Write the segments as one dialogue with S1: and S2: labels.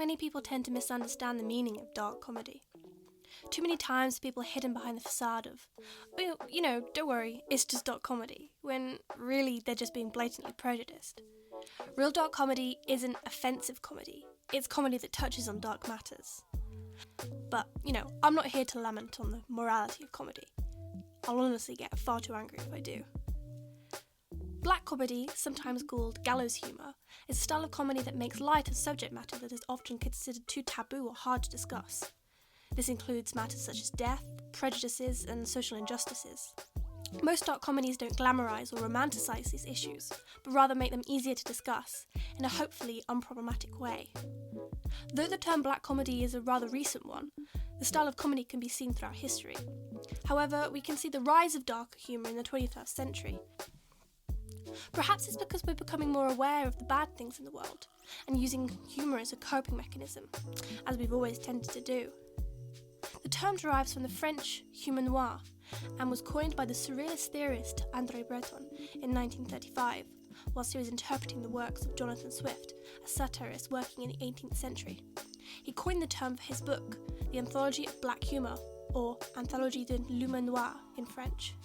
S1: many people tend to misunderstand the meaning of dark comedy. Too many times people are hidden behind the facade of, oh, don't worry, it's just dark comedy, when really they're just being blatantly prejudiced. Real dark comedy isn't offensive comedy, it's comedy that touches on dark matters. But, I'm not here to lament on the morality of comedy. I'll honestly get far too angry if I do. Black comedy, sometimes called gallows humour, is a style of comedy that makes light of subject matter that is often considered too taboo or hard to discuss. This includes matters such as death, prejudices, and social injustices. Most dark comedies don't glamorise or romanticise these issues, but rather make them easier to discuss, in a hopefully unproblematic way. Though the term black comedy is a rather recent one, the style of comedy can be seen throughout history. However, we can see the rise of darker humour in the 21st century. Perhaps it's because we're becoming more aware of the bad things in the world, and using humour as a coping mechanism, as we've always tended to do. The term derives from the French humour noir, and was coined by the surrealist theorist André Breton in 1935, whilst he was interpreting the works of Jonathan Swift, a satirist working in the 18th century. He coined the term for his book, The Anthology of Black Humour, or Anthologie de l'Humour Noir in French,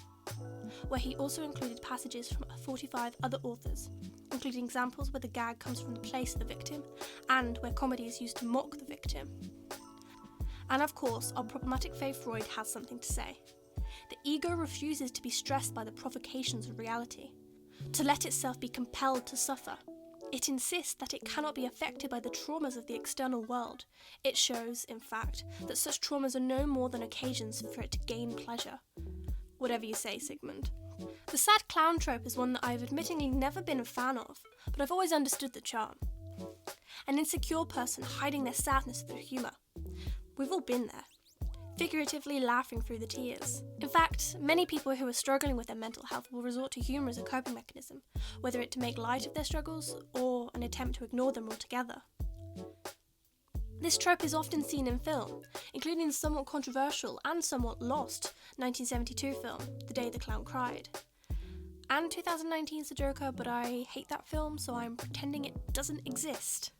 S1: where he also included passages from 45 other authors, including examples where the gag comes from the place of the victim, and where comedy is used to mock the victim. And of course, our problematic fave Freud has something to say. The ego refuses to be stressed by the provocations of reality, to let itself be compelled to suffer. It insists that it cannot be affected by the traumas of the external world. It shows, in fact, that such traumas are no more than occasions for it to gain pleasure. Whatever you say, Sigmund. The sad clown trope is one that I've admittingly never been a fan of, but I've always understood the charm. An insecure person hiding their sadness through humour. We've all been there, figuratively laughing through the tears. In fact, many people who are struggling with their mental health will resort to humour as a coping mechanism, whether it to make light of their struggles or an attempt to ignore them altogether. This trope is often seen in film, including the somewhat controversial and somewhat lost 1972 film, The Day the Clown Cried. And 2019's The Joker, but I hate that film, so I'm pretending it doesn't exist.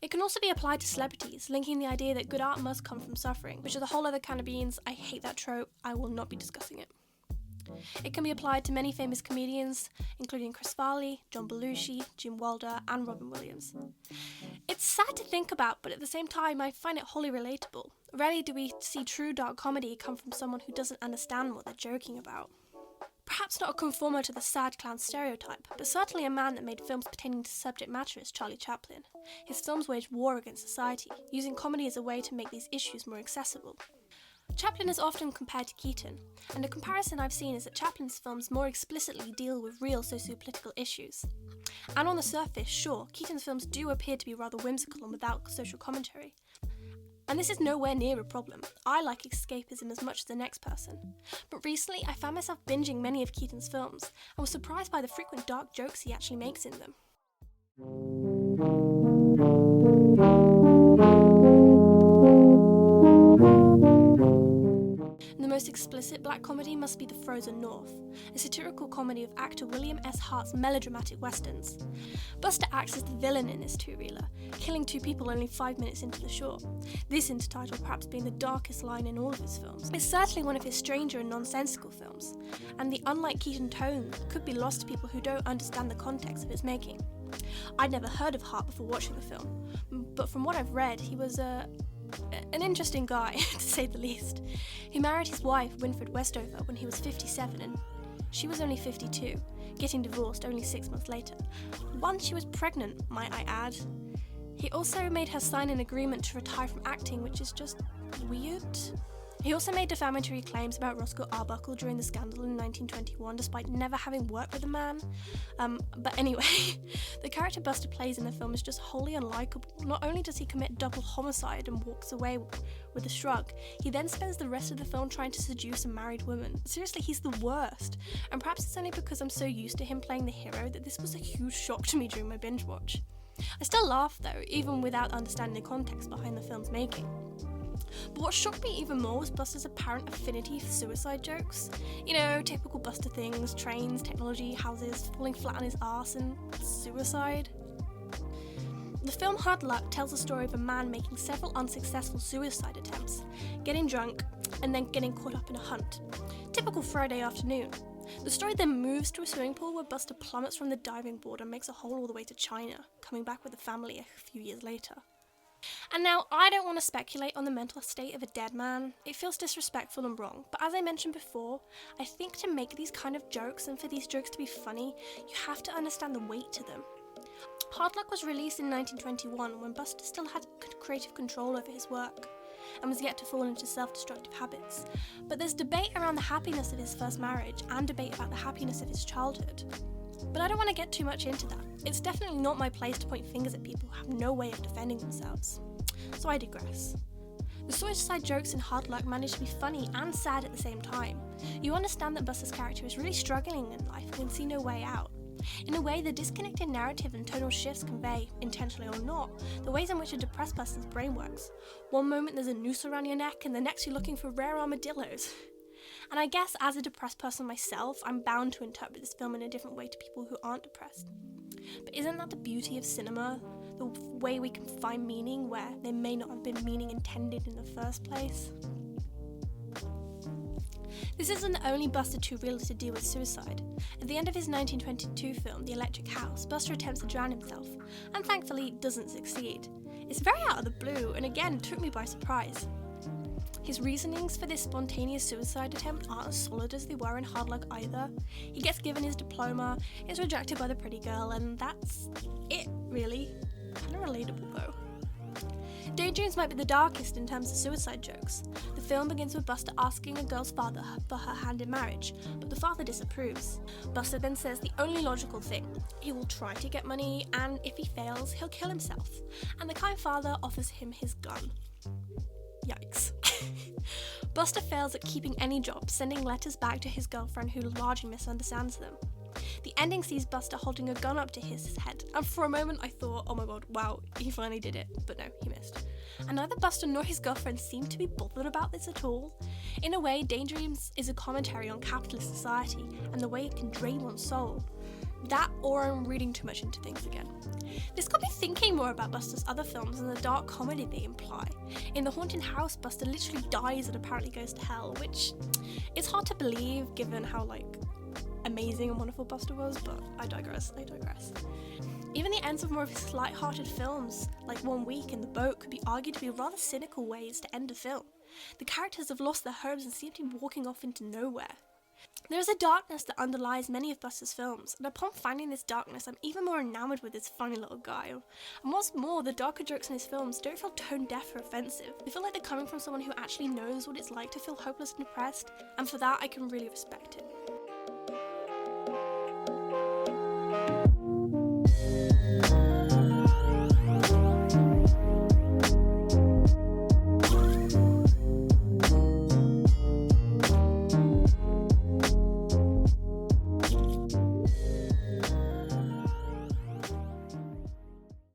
S1: It can also be applied to celebrities, linking the idea that good art must come from suffering, which is a whole other can of beans. I hate that trope, I will not be discussing it. It can be applied to many famous comedians, including Chris Farley, John Belushi, Gene Wilder, and Robin Williams. It's sad to think about, but at the same time I find it wholly relatable. Rarely do we see true dark comedy come from someone who doesn't understand what they're joking about. Perhaps not a conformer to the sad clown stereotype, but certainly a man that made films pertaining to subject matter is Charlie Chaplin. His films waged war against society, using comedy as a way to make these issues more accessible. Chaplin is often compared to Keaton, and a comparison I've seen is that Chaplin's films more explicitly deal with real socio-political issues. And on the surface, sure, Keaton's films do appear to be rather whimsical and without social commentary. And this is nowhere near a problem. I like escapism as much as the next person. But recently, I found myself binging many of Keaton's films, and was surprised by the frequent dark jokes he actually makes in them. The most explicit black comedy must be The Frozen North, a satirical comedy of actor William S. Hart's melodramatic westerns. Buster acts as the villain in this two-reeler, killing two people only 5 minutes into the short, this intertitle perhaps being the darkest line in all of his films. It's certainly one of his stranger and nonsensical films, and the unlike Keaton tone could be lost to people who don't understand the context of its making. I'd never heard of Hart before watching the film, but from what I've read, he was an interesting guy, to say the least. He married his wife, Winfred Westover, when he was 57 and she was only 52, getting divorced only 6 months later. Once she was pregnant, might I add. He also made her sign an agreement to retire from acting, which is just weird. He also made defamatory claims about Roscoe Arbuckle during the scandal in 1921, despite never having worked with the man. But anyway, the character Buster plays in the film is just wholly unlikable. Not only does he commit double homicide and walks away with a shrug, he then spends the rest of the film trying to seduce a married woman. Seriously, he's the worst. And perhaps it's only because I'm so used to him playing the hero that this was a huge shock to me during my binge watch. I still laugh though, even without understanding the context behind the film's making. But what shocked me even more was Buster's apparent affinity for suicide jokes. You know, typical Buster things: trains, technology, houses, falling flat on his arse, and suicide. The film Hard Luck tells the story of a man making several unsuccessful suicide attempts, getting drunk, and then getting caught up in a hunt. Typical Friday afternoon. The story then moves to a swimming pool where Buster plummets from the diving board and makes a hole all the way to China, coming back with the family a few years later. And now, I don't want to speculate on the mental state of a dead man. It feels disrespectful and wrong, but as I mentioned before, I think to make these kind of jokes and for these jokes to be funny, you have to understand the weight to them. Hard Luck was released in 1921 when Buster still had creative control over his work and was yet to fall into self-destructive habits. But there's debate around the happiness of his first marriage and debate about the happiness of his childhood. But I don't want to get too much into that. It's definitely not my place to point fingers at people who have no way of defending themselves. So I digress. The suicide jokes in Hard Luck manage to be funny and sad at the same time. You understand that Buster's character is really struggling in life and can see no way out. In a way, the disconnected narrative and tonal shifts convey, intentionally or not, the ways in which a depressed person's brain works. One moment there's a noose around your neck and the next you're looking for rare armadillos. And I guess as a depressed person myself, I'm bound to interpret this film in a different way to people who aren't depressed. But isn't that the beauty of cinema? The way we can find meaning where there may not have been meaning intended in the first place? This isn't the only Buster too real to deal with suicide. At the end of his 1922 film, The Electric House, Buster attempts to drown himself, and thankfully doesn't succeed. It's very out of the blue, and again took me by surprise. His reasonings for this spontaneous suicide attempt aren't as solid as they were in Hard Luck either. He gets given his diploma, is rejected by the pretty girl, and that's it, really. Kind of relatable though. Daydreams might be the darkest in terms of suicide jokes. The film begins with Buster asking a girl's father for her hand in marriage, but the father disapproves. Buster then says the only logical thing. He will try to get money, and if he fails, he'll kill himself. And the kind father offers him his gun. Yikes. Buster fails at keeping any job, sending letters back to his girlfriend who largely misunderstands them. The ending sees Buster holding a gun up to his head, and for a moment I thought, oh my god, wow, he finally did it, but no, he missed. And neither Buster nor his girlfriend seem to be bothered about this at all. In a way, Daydreams is a commentary on capitalist society and the way it can drain one's soul. That, or I'm reading too much into things again. This got me thinking more about Buster's other films and the dark comedy they imply. In The Haunted House, Buster literally dies and apparently goes to hell, which is hard to believe given how, amazing and wonderful Buster was, but I digress. Even the ends of more of his light-hearted films, like One Week and The Boat, could be argued to be rather cynical ways to end a film. The characters have lost their homes and seem to be walking off into nowhere. There is a darkness that underlies many of Buster's films, and upon finding this darkness, I'm even more enamoured with this funny little guy. And what's more, the darker jokes in his films don't feel tone-deaf or offensive. They feel like they're coming from someone who actually knows what it's like to feel hopeless and depressed, and for that I can really respect it.